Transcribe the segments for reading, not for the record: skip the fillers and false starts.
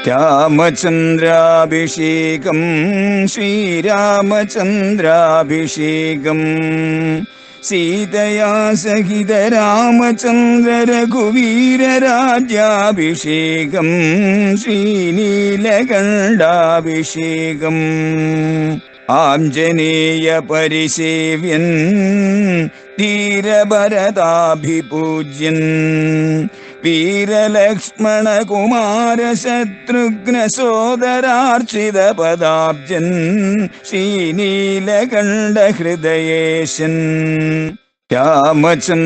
രാമചന്ദ്രാഭിഷേകം ശ്രീരാമചന്ദ്രാഭിഷേകം സീതയാ സഹിത രാമചന്ദ്ര രഘുവീരരാജ്യാഭിഷേകം ശ്രീനീലകണ്ഠാഭിഷേകം ആഞ്ജനേയ പരിസേവ്യൻ ധീരഭരതാഭിപൂജ്യൻ വീരലക്ഷ്മണ കുമാര ശത്രുഘ്ന സോദരാർച്ചിത പദാബ്ജൻ ശ്രീനീലകണ്ഠ ഹൃദയേശൻ രാമചന്ദ്രാഭിഷേകം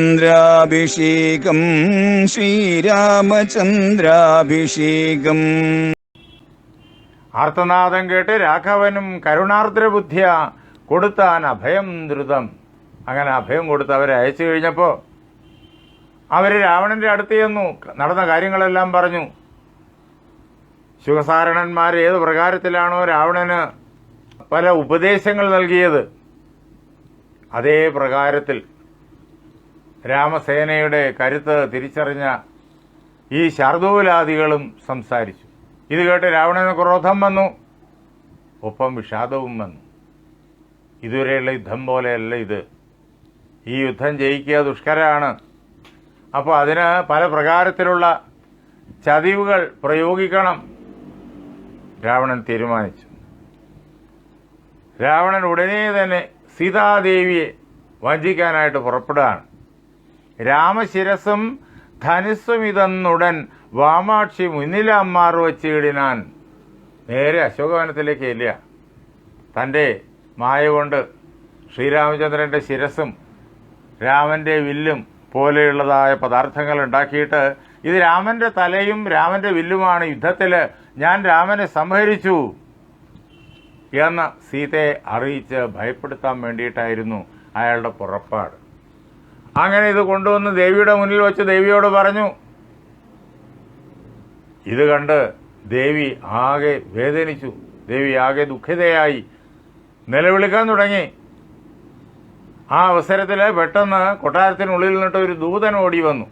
ശ്രീരാമചന്ദ്രാഭിഷേകം. ആർത്തനാദം കേട്ട് രാഘവനും കരുണാർദ്രബുദ്ധിയ കൊടുത്താൻ അഭയം ദ്രുതം. അങ്ങനെ അഭയം കൊടുത്ത് അവരെ അയച്ചു കഴിഞ്ഞപ്പോൾ അവർ രാവണൻ്റെ അടുത്ത് ചെന്നു, നടന്ന കാര്യങ്ങളെല്ലാം പറഞ്ഞു. ശുഖസാരണന്മാർ ഏത് പ്രകാരത്തിലാണോ രാവണന് പല ഉപദേശങ്ങൾ നൽകിയത്, അതേ പ്രകാരത്തിൽ രാമസേനയുടെ കരുത്ത് തിരിച്ചറിഞ്ഞ ഈ ശാർദൂലാദികളും സംസാരിച്ചു. ഇത് കേട്ട് രാവണന് ക്രോധം വന്നു, ഒപ്പം വിഷാദവും വന്നു. ഇതുവരെയുള്ള യുദ്ധം പോലെയല്ല ഇത്. ഈ യുദ്ധം ജയിക്കുക ദുഷ്കരമാണ്. അപ്പോൾ അതിന് പല പ്രകാരത്തിലുള്ള ചതിവുകൾ പ്രയോഗിക്കണം. രാവണൻ തീരുമാനിച്ചു. രാവണൻ ഉടനെ തന്നെ സീതാദേവിയെ വഞ്ചിക്കാനായിട്ട് പുറപ്പെടുകയാണ്. രാമശിരസും ധനുസ്സും ഇതെന്നുടൻ വാമാക്ഷി മുന്നിലമ്മാർ വച്ചിടിനാൻ. നേരെ അശോകവനത്തിലേക്ക് ഇല്ല. തൻ്റെ മായ കൊണ്ട് ശ്രീരാമചന്ദ്രൻ്റെ ശിരസും രാമൻ്റെ വില്ലും പോലെയുള്ളതായ പദാർത്ഥങ്ങൾ ഉണ്ടാക്കിയിട്ട്, ഇത് രാമൻ്റെ തലയും രാമൻ്റെ വില്ലുമാണ്, യുദ്ധത്തിൽ ഞാൻ രാമനെ സംഹരിച്ചു എന്ന് സീതയെ അറിയിച്ച് ഭയപ്പെടുത്താൻ വേണ്ടിയിട്ടായിരുന്നു അയാളുടെ പുറപ്പാട്. അങ്ങനെ ഇത് കൊണ്ടുവന്ന് ദേവിയുടെ മുന്നിൽ വെച്ച് ദേവിയോട് പറഞ്ഞു. ഇത് കണ്ട് ദേവി ആകെ വേദനിച്ചു. ദേവി ആകെ ദുഃഖിതയായി നിലവിളിക്കാൻ തുടങ്ങി. ആ അവസരത്തിൽ പെട്ടെന്ന് കൊട്ടാരത്തിനുള്ളിൽ നിന്നിട്ട് ഒരു ദൂതൻ ഓടി വന്നു.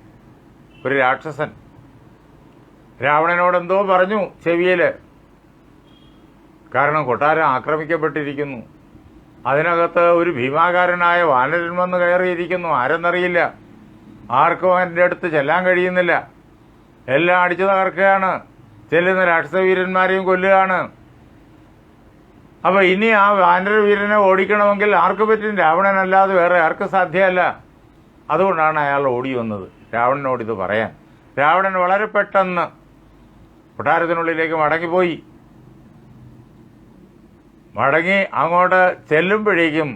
ഒരു രാക്ഷസൻ രാവണനോട് എന്തോ പറഞ്ഞു ചെവിയിൽ. കാരണം കൊട്ടാരം ആക്രമിക്കപ്പെട്ടിരിക്കുന്നു. അതിനകത്ത് ഒരു ഭീമാകാരനായ വാനരൻ വന്ന് കയറിയിരിക്കുന്നു. ആരെന്നറിയില്ല. ആർക്കും എൻ്റെ അടുത്ത് ചെല്ലാൻ കഴിയുന്നില്ല. എല്ലാം അടിച്ചു തകർക്കുകയാണ്. ചെല്ലുന്ന രാക്ഷസവീരന്മാരെയും കൊല്ലുകയാണ്. അപ്പോൾ ഇനി ആ വാനരവീരനെ ഓടിക്കണമെങ്കിൽ ആർക്ക് പറ്റും? രാവണനല്ലാതെ വേറെ ആർക്ക് സാധ്യമല്ല. അതുകൊണ്ടാണ് അയാൾ ഓടി വന്നത് രാവണനോടിത് പറയാൻ. രാവണൻ വളരെ പെട്ടെന്ന് കൊട്ടാരത്തിനുള്ളിലേക്ക് മടങ്ങിപ്പോയി. മടങ്ങി അങ്ങോട്ട് ചെല്ലുമ്പോഴേക്കും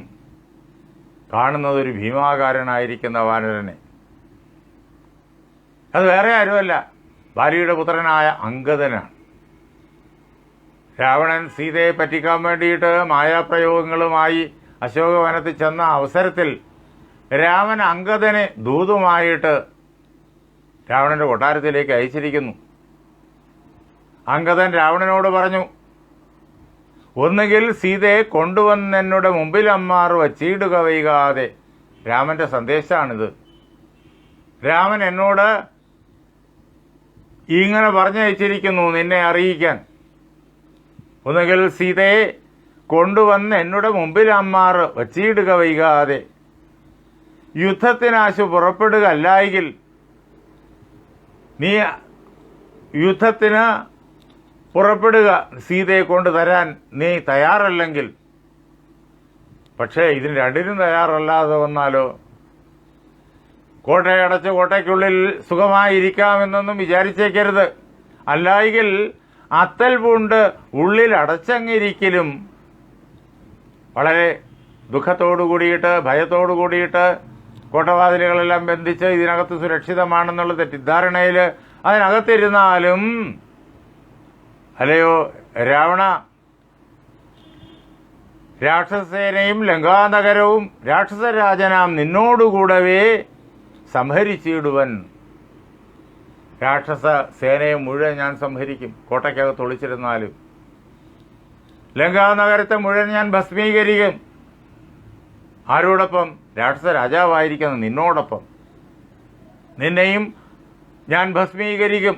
കാണുന്നത് ഒരു ഭീമാകാരനായിരിക്കുന്ന വാനരനെ. അത് വേറെ ആരുമല്ല, ബാലിയുടെ പുത്രനായ അംഗദനാണ്. രാവണൻ സീതയെ പറ്റിക്കാൻ വേണ്ടിയിട്ട് മായാപ്രയോഗങ്ങളുമായി അശോകവനത്തിൽ ചെന്ന അവസരത്തിൽ രാമൻ അംഗദനെ ദൂതുമായിട്ട് രാവണന്റെ കൊട്ടാരത്തിലേക്ക് അയച്ചിരിക്കുന്നു. അംഗദൻ രാവണനോട് പറഞ്ഞു, ഒന്നുകിൽ സീതയെ കൊണ്ടുവന്നെന്നുടെ മുമ്പിൽ അമ്മാർ വച്ചിടുക വൈകാതെ. രാമന്റെ സന്ദേശമാണിത്. രാമൻ എന്നോട് ഇങ്ങനെ പറഞ്ഞയച്ചിരിക്കുന്നു നിന്നെ അറിയിക്കാൻ. ഒന്നുകിൽ സീതയെ കൊണ്ടുവന്ന് എന്നുടെ മുമ്പിൽ അമ്മാർ വച്ചിടുക വൈകാതെ. യുദ്ധത്തിനാശു പുറപ്പെടുക, അല്ലായെങ്കിൽ നീ യുദ്ധത്തിന് പുറപ്പെടുക. സീതയെ കൊണ്ട് തരാൻ നീ തയ്യാറല്ലെങ്കിൽ. പക്ഷേ ഇതിന് രണ്ടിനും തയ്യാറല്ലാതെ വന്നാലോ? കോട്ടയടച്ച് കോട്ടയ്ക്കുള്ളിൽ സുഖമായിരിക്കാമെന്നൊന്നും വിചാരിച്ചേക്കരുത്. അല്ലായെങ്കിൽ അത്തൽ പൂണ്ട് ഉള്ളിൽ അടച്ചങ്ങിരിക്കലും. വളരെ ദുഃഖത്തോടു കൂടിയിട്ട് ഭയത്തോടു കൂടിയിട്ട് കോട്ടവാതിലുകളെല്ലാം ബന്ധിച്ച് ഇതിനകത്ത് സുരക്ഷിതമാണെന്നുള്ള തെറ്റിദ്ധാരണയിൽ അതിനകത്തിരുന്നാലും, അല്ലയോ രാവണ, രാക്ഷസേനയും ലങ്കാനഗരവും രാക്ഷസരാജനാം നിന്നോടുകൂടവേ സംഹരിച്ചിടുവൻ. രാക്ഷസ സേനയെ മുഴുവൻ ഞാൻ സംഹരിക്കും, കോട്ടയ്ക്കകത്ത് ഒളിച്ചിരുന്നാലും. ലങ്കാനഗരത്തെ മുഴുവൻ ഞാൻ ഭസ്മീകരിക്കും. ആരോടൊപ്പം? രാക്ഷസ രാജാവായിരിക്കുന്ന നിന്നോടൊപ്പം. നിന്നെയും ഞാൻ ഭസ്മീകരിക്കും.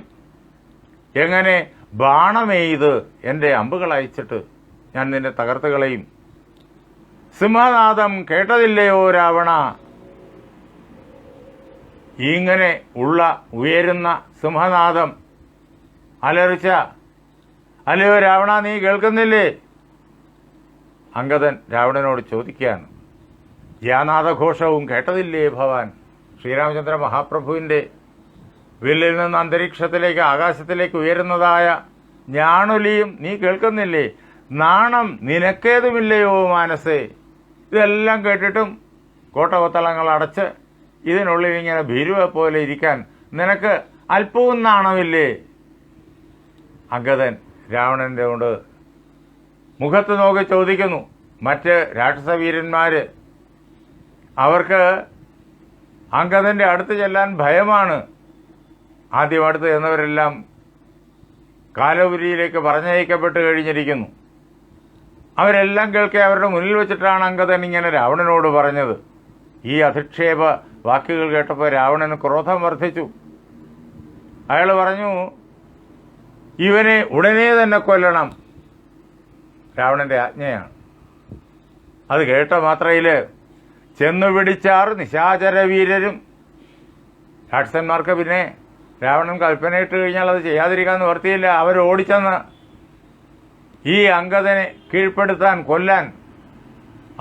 എങ്ങനെ? ബാണമെയ്ത് എൻ്റെ അമ്പുകൾ അയച്ചിട്ട് ഞാൻ നിന്നെ തകർത്ത് കളയും. സിംഹനാദം കേട്ടതില്ലയോ രാവണ? ഇങ്ങനെ ഉള്ള ഉയരുന്ന സിംഹനാദം അലറിച്ച അല്ലയോ രാവണ, നീ കേൾക്കുന്നില്ലേ? അംഗദൻ രാവണനോട് ചോദിക്കുകയാണ്. യാനാദഘോഷവും കേട്ടതില്ലേ ഭവാൻ? ശ്രീരാമചന്ദ്ര മഹാപ്രഭുവിൻ്റെ വില്ലിൽ നിന്ന് അന്തരീക്ഷത്തിലേക്ക് ആകാശത്തിലേക്ക് ഉയരുന്നതായ ഞാണൊലിയും നീ കേൾക്കുന്നില്ലേ? നാണം നിനക്കേതുമില്ലയോ മാനസേ? ഇതെല്ലാം കേട്ടിട്ടും കോട്ടകൊത്തളങ്ങൾ അടച്ച് ഇതിനുള്ളിൽ ഇങ്ങനെ ഭീരുവെ പോലെ ഇരിക്കാൻ നിനക്ക് അല്പവും നാണമില്ലേ? അംഗദൻ രാവണന്റെ കൊണ്ട് മുഖത്ത് നോക്കി ചോദിക്കുന്നു. മറ്റ് രാക്ഷസവീരന്മാര് അവർക്ക് അംഗദന്റെ അടുത്ത് ചെല്ലാൻ ഭയമാണ്. ആദ്യം അടുത്ത് ചെന്നവരെല്ലാം കാലപുരിയിലേക്ക് പറഞ്ഞയക്കപ്പെട്ട് കഴിഞ്ഞിരിക്കുന്നു. അവരെല്ലാം കേൾക്കെ അവരുടെ മുന്നിൽ വെച്ചിട്ടാണ് അംഗദൻ ഇങ്ങനെ രാവണനോട് പറഞ്ഞത്. ഈ അധിക്ഷേപ വാക്കുകൾ കേട്ടപ്പോൾ രാവണന് ക്രോധം വർദ്ധിച്ചു. അയാൾ പറഞ്ഞു, ഇവനെ ഉടനെ തന്നെ കൊല്ലണം. രാവണന്റെ ആജ്ഞയാണ്. അത് കേട്ട മാത്രയിൽ ചെന്നു പിടിച്ചാർ നിശാചരവീരരും. രാക്ഷസന്മാർക്ക് പിന്നെ രാവണൻ കൽപ്പനയിട്ട് കഴിഞ്ഞാൽ അത് ചെയ്യാതിരിക്കാൻ നിവർത്തിയില്ല. അവർ ഓടിച്ചെന്ന് ഈ അംഗദനെ കീഴ്പ്പെടുത്താൻ, കൊല്ലാൻ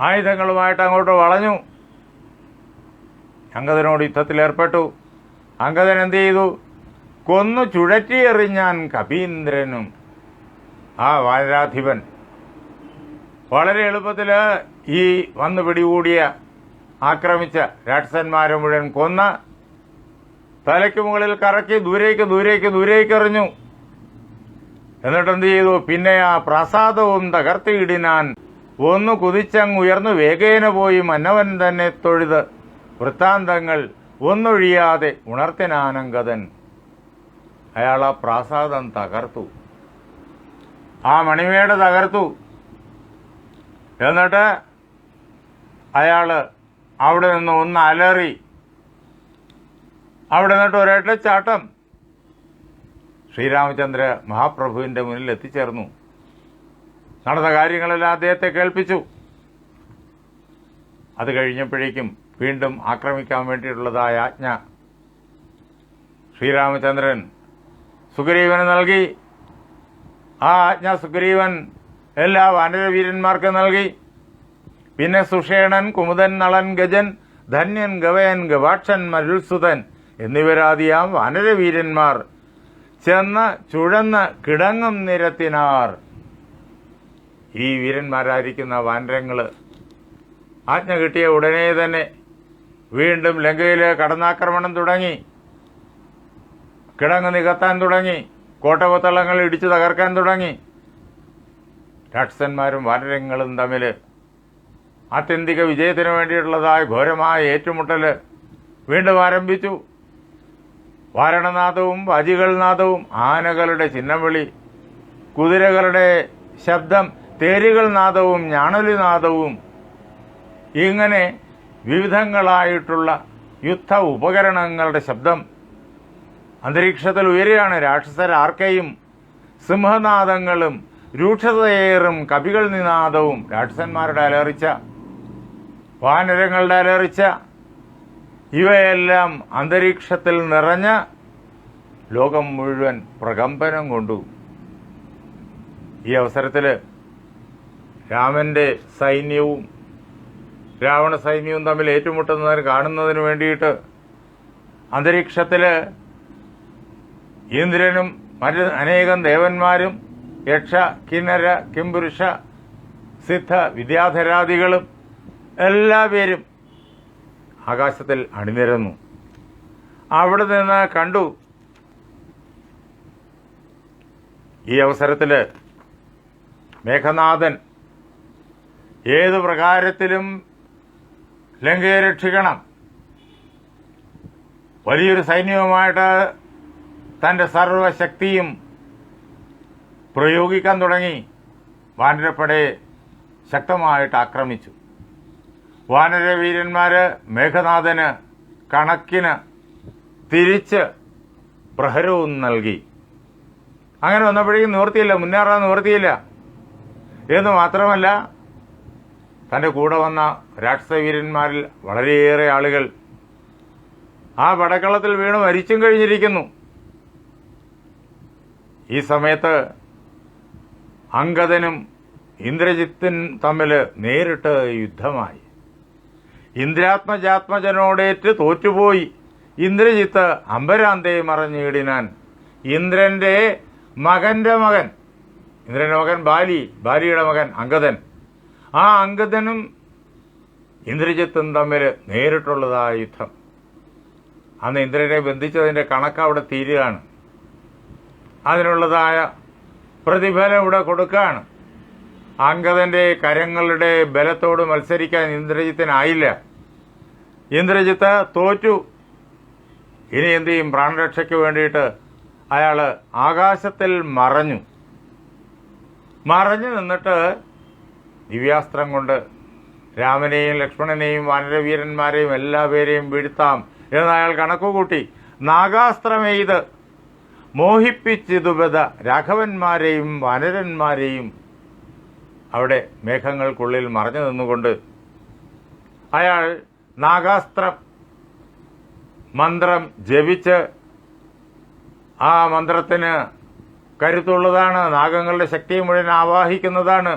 ആയുധങ്ങളുമായിട്ട് അങ്ങോട്ട് വളഞ്ഞു. അംഗദനോട് യുദ്ധത്തിലേർപ്പെട്ടു. അംഗദൻ എന്ത് ചെയ്തു? കൊന്നു ചുഴറ്റിയെറിഞ്ഞാൻ കപീന്ദ്രനും. ആ വാനരാധിപൻ വളരെ എളുപ്പത്തിൽ ഈ വന്നു പിടികൂടിയ ആക്രമിച്ച രാക്ഷസന്മാരെ മുഴുവൻ കൊന്ന് തലയ്ക്ക് മുകളിൽ കറക്കി ദൂരേക്ക് എറിഞ്ഞു. എന്നിട്ടെന്ത് ചെയ്തു? പിന്നെ ആ പ്രാസാദവും തകർത്തിയിടിനാൻ ഒന്ന് കുതിച്ചങ്ങുയർന്നു വേഗേന പോയി മന്നവൻ തന്നെ തൊഴുത് വൃത്താന്തങ്ങൾ ഒന്നൊഴിയാതെ ഉണർത്തിനാനങ്കദൻ. അയാൾ ആ പ്രാസാദം തകർത്തു, ആ മണിമേട് തകർത്തു. എന്നിട്ട് അയാൾ അവിടെ നിന്ന് ഒന്ന് അലറി. അവിടെ നിന്നിട്ട് ഒരേറ്റച്ചാട്ടം ശ്രീരാമചന്ദ്ര മഹാപ്രഭുവിൻ്റെ മുന്നിൽ എത്തിച്ചേർന്നു. നടന്ന കാര്യങ്ങളെല്ലാം അദ്ദേഹത്തെ കേൾപ്പിച്ചു. അത് കഴിഞ്ഞപ്പോഴേക്കും വീണ്ടും ആക്രമിക്കാൻ വേണ്ടിയിട്ടുള്ളതായ ആജ്ഞ ശ്രീരാമചന്ദ്രൻ സുഗ്രീവന് നൽകി. ആ ആജ്ഞ സുഗ്രീവൻ എല്ലാ വാനരവീരന്മാർക്ക് നൽകി. പിന്നെ സുഷേണൻ, കുമുദൻ, നളൻ, ഗജൻ, ധന്യൻ, ഗവയൻ, ഗവാക്ഷൻ, മരുത്സുതൻ എന്നിവരാദിയാം വാനരവീരന്മാർ ചെന്ന് ചുഴന്ന് കിടങ്ങും നിരത്തിനാർ. ഈ വീരന്മാരായിരിക്കുന്ന വാനരങ്ങൾ ആജ്ഞ കിട്ടിയ ഉടനെ തന്നെ വീണ്ടും ലങ്കയിൽ കടന്നാക്രമണം തുടങ്ങി, കിടങ്ങ് നികത്താൻ തുടങ്ങി, കോട്ടകൊത്തളങ്ങൾ ഇടിച്ചു തകർക്കാൻ തുടങ്ങി. രാക്ഷസന്മാരും വാനരങ്ങളും തമ്മിൽ ആത്യന്തിക വിജയത്തിന് വേണ്ടിയിട്ടുള്ളതായ ഘോരമായ ഏറ്റുമുട്ടൽ വീണ്ടും ആരംഭിച്ചു. വാരണനാദവും വാജികൾ നാദവും, ആനകളുടെ ചിഹ്നവിളി, കുതിരകളുടെ ശബ്ദം, തേരുകൾ നാദവും ഞാണലി നാദവും, ഇങ്ങനെ വിവിധങ്ങളായിട്ടുള്ള യുദ്ധ ഉപകരണങ്ങളുടെ ശബ്ദം അന്തരീക്ഷത്തിൽ ഉയരുകയാണ്. രാക്ഷസരാർക്കയും സിംഹനാദങ്ങളും രൂക്ഷതയേറും കപികൾ നിനാദവും, രാക്ഷസന്മാരുടെ അലറിച്ച, വാനരങ്ങളുടെ അലറിച്ച, ഇവയെല്ലാം അന്തരീക്ഷത്തിൽ നിറഞ്ഞ് ലോകം മുഴുവൻ പ്രകമ്പനം കൊണ്ടു. ഈ അവസരത്തിൽ രാമന്റെ സൈന്യവും രാവണ സൈന്യവും തമ്മിൽ ഏറ്റുമുട്ടുന്നതിന് കാണുന്നതിന് വേണ്ടിയിട്ട് അന്തരീക്ഷത്തിൽ ഇന്ദ്രനും മറ്റ് അനേകം ദേവന്മാരും യക്ഷ, കിന്നര, കിംപുരുഷ, സിദ്ധ, വിദ്യാധരാദികളും എല്ലാവരും ആകാശത്തിൽ അണിനിരന്നു. അവിടെ നിന്ന് കണ്ടു. ഈ അവസരത്തിൽ മേഘനാഥൻ ഏതു പ്രകാരത്തിലും ലങ്കയെ രക്ഷിക്കണം, വലിയൊരു സൈന്യവുമായിട്ട് തൻ്റെ സർവശക്തിയും പ്രയോഗിക്കാൻ തുടങ്ങി. വാനരപ്പടയെ ശക്തമായിട്ട് ആക്രമിച്ചു. വാനരവീരന്മാർ മേഘനാഥന് കണക്കിന് തിരിച്ച് പ്രഹരവും നൽകി. അങ്ങനെ വന്നപ്പോഴേക്കും നിവൃത്തിയില്ല, മുന്നേറാൻ നിവൃത്തിയില്ല എന്ന് മാത്രമല്ല തൻ്റെ കൂടെ വന്ന രാക്ഷസവീരന്മാരിൽ വളരെയേറെ ആളുകൾ ആ പടക്കളത്തിൽ വീണ് മരിച്ചും കഴിഞ്ഞിരിക്കുന്നു. ഈ സമയത്ത് അംഗദനും ഇന്ദ്രജിത്തും തമ്മിൽ നേരിട്ട് യുദ്ധമായി. ഇന്ദ്രാത്മജാത്മജനോടേറ്റ് തോറ്റുപോയി ഇന്ദ്രജിത്ത് അമ്പരാന്തേ മറഞ്ഞിടിനാൻ. ഇന്ദ്രന്റെ മകന്റെ മകൻ, ഇന്ദ്രന്റെ മകൻ ബാലിയുടെ മകൻ അംഗദൻ, ആ അംഗദനും ഇന്ദ്രജിത്തും തമ്മിൽ നേരിട്ടുള്ളതായ യുദ്ധം. അന്ന് ഇന്ദ്രനെ ബന്ധിച്ചതിൻ്റെ കണക്ക് അവിടെ തീരുകയാണ്. അതിനുള്ളതായ പ്രതിഫലം ഇവിടെ കൊടുക്കുകയാണ്. അംഗദന്റെ കരങ്ങളുടെ ബലത്തോട് മത്സരിക്കാൻ ഇന്ദ്രജിത്തിനായില്ല. ഇന്ദ്രജിത്ത് തോറ്റു. ഇനി എന്ത് ചെയ്യും? പ്രാണരക്ഷയ്ക്ക് വേണ്ടിയിട്ട് അയാൾ ആകാശത്തിൽ മറഞ്ഞു നിന്നിട്ട് ദിവ്യാസ്ത്രം കൊണ്ട് രാമനെയും ലക്ഷ്മണനെയും വാനരവീരന്മാരെയും എല്ലാവരെയും വീഴ്ത്താം എന്ന് അയാൾ കണക്കുകൂട്ടി. നാഗാസ്ത്രമെയ്ത് മോഹിപ്പിച്ചിതുപത രാഘവന്മാരെയും വാനരന്മാരെയും അവിടെ മേഘങ്ങൾക്കുള്ളിൽ മറഞ്ഞു നിന്നുകൊണ്ട് അയാൾ നാഗാസ്ത്രം മന്ത്രം ജപിച്ച്, ആ മന്ത്രത്തിന് കരുത്തുള്ളതാണ്, നാഗങ്ങളുടെ ശക്തി മുഴുവൻ ആവാഹിക്കുന്നതാണ്.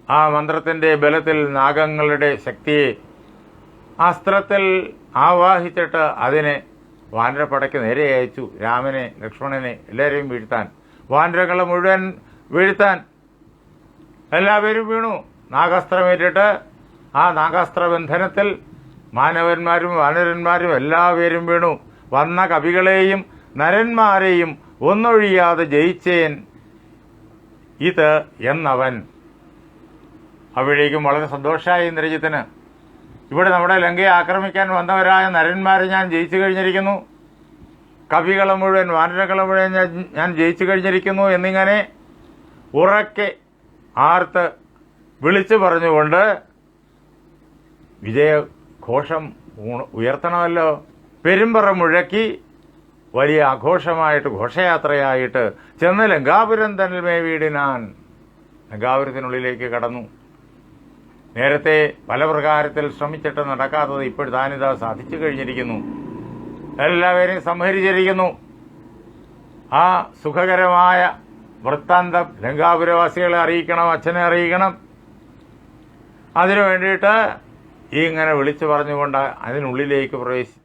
ആ മന്ത്രത്തിൻ്റെ ബലത്തിൽ നാഗങ്ങളുടെ ശക്തിയെ അസ്ത്രത്തിൽ ആവാഹിച്ചിട്ട് അതിനെ വാനരപ്പടയ്ക്ക് നേരെ അയച്ചു. രാമനെ ലക്ഷ്മണനെ എല്ലാവരെയും വീഴ്ത്താൻ, വാനരങ്ങളെ മുഴുവൻ വീഴ്ത്താൻ. എല്ലാവരും വീണു. നാഗാസ്ത്രമേറ്റിട്ട് ആ നാഗാസ്ത്രബന്ധനത്തിൽ മാനവന്മാരും വാനരന്മാരും എല്ലാവരും വീണു. വന്ന കവികളെയും നരന്മാരെയും ഒന്നൊഴിയാതെ ജയിച്ചേൻ ഇത് എന്നവൻ. അവിടേക്കും വളരെ സന്തോഷമായി ഇന്ദ്രജിത്തിന്. ഇവിടെ നമ്മുടെ ലങ്കയെ ആക്രമിക്കാൻ വന്നവരായ നരന്മാരെ ഞാൻ ജയിച്ചു കഴിഞ്ഞിരിക്കുന്നു, കവികളെ മുഴുവൻ വാനരങ്ങളെ മുഴുവൻ ഞാൻ ജയിച്ചു കഴിഞ്ഞിരിക്കുന്നു എന്നിങ്ങനെ ഉറക്കെ ആർത്ത് വിളിച്ചു പറഞ്ഞുകൊണ്ട് വിജയഘോഷം ഉയർത്തണമല്ലോ. പെരുമ്പറ മുഴക്കി വലിയ ആഘോഷമായിട്ട് ഘോഷയാത്രയായിട്ട് ചെന്ന് ലങ്കാപുരം തന്നിൽ വീടിനാൻ. ലങ്കാപുരത്തിനുള്ളിലേക്ക് കടന്നു. നേരത്തെ പല പ്രകാരത്തിൽ ശ്രമിച്ചിട്ട് നടക്കാത്തത് ഇപ്പോൾ താനിതാ സാധിച്ചു കഴിഞ്ഞിരിക്കുന്നു. എല്ലാവരെയും സംഹരിച്ചിരിക്കുന്നു. ആ സുഖകരമായ വൃത്താന്തം ലങ്കാപുരവാസികളെ അറിയിക്കണം, അച്ഛനെ അറിയിക്കണം. അതിനു വേണ്ടിയിട്ട് ഇങ്ങനെ വിളിച്ചു പറഞ്ഞുകൊണ്ട് അതിനുള്ളിലേക്ക് പ്രവേശിച്ചു.